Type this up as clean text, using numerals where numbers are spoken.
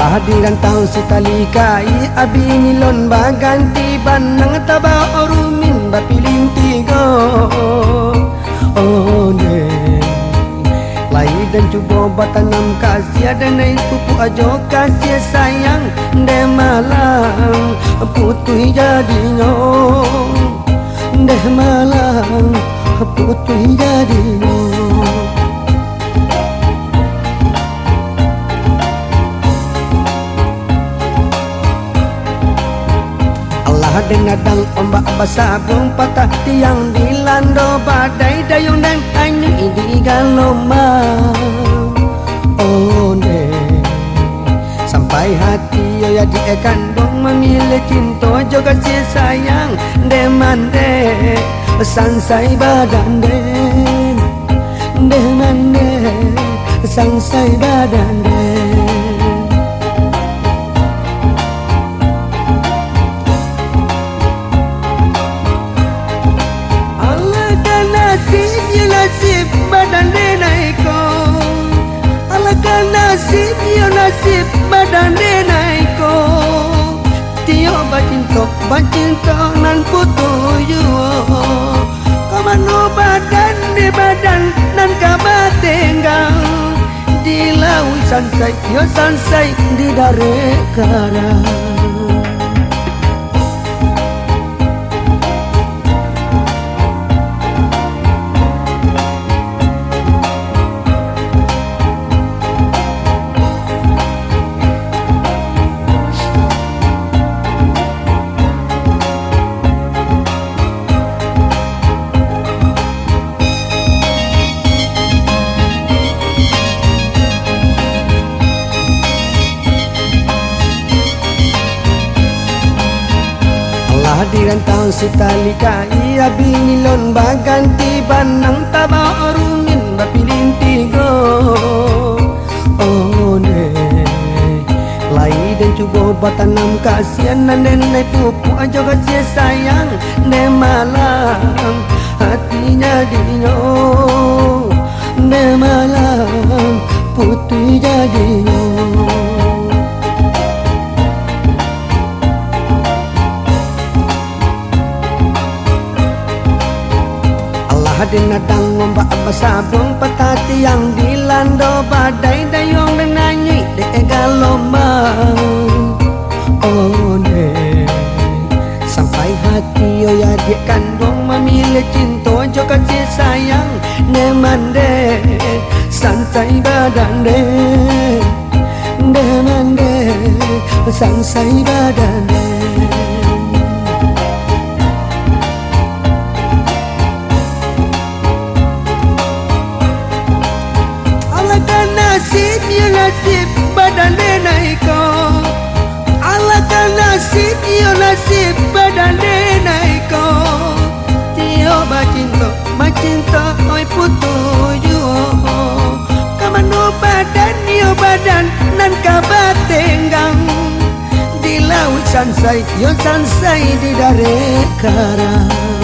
Hadiran tahu sutalikai abi ngilon baganti banang taba orumin bapiling tigo. Oh ne lai dan cuba batanam kasih dan pupu ajo kasih sayang de malang putui jadinya de malang putui jadinya. Dengadang ombak basah belum patah tiang dilando badai dayung dan angin di galomang. Oh ne sampai hati yo ya diekandung memilih cinta juga kasih sayang de mande sansai badan de mande sansai badan de. Nasib badan de naiko, alangkah nasib yo nasib badan de naiko. Tio bacinto nan putu yo, kamano badan de badan nan kabatenggang. Di laut sansai yo sansai di dare karang. Hadiran tahun sutalikai abi ngilon baganti banang taba orumin bapiling tigo. Oh ne lai dan cuba batanam kasihan nenek pupu aja kasih sayang ne malam hatinya dinyo ne malam putih jadinya. Hadirin datang ombak basah belum patah tiang dilando badai dayung dan nyanyi de galomang. Oh ne sampai hati yo ya dia kandung memilih cinta jo kasih sayang ne mande santai badan de mande santai badan de. Nasib yo nasib badan de naiko, alangkah nasib yo nasib badan de naiko. Tio bacinto oi putu yo, kamano badan yo badan nan kabatenggang. Di laut sansai yo sansai di dare karang.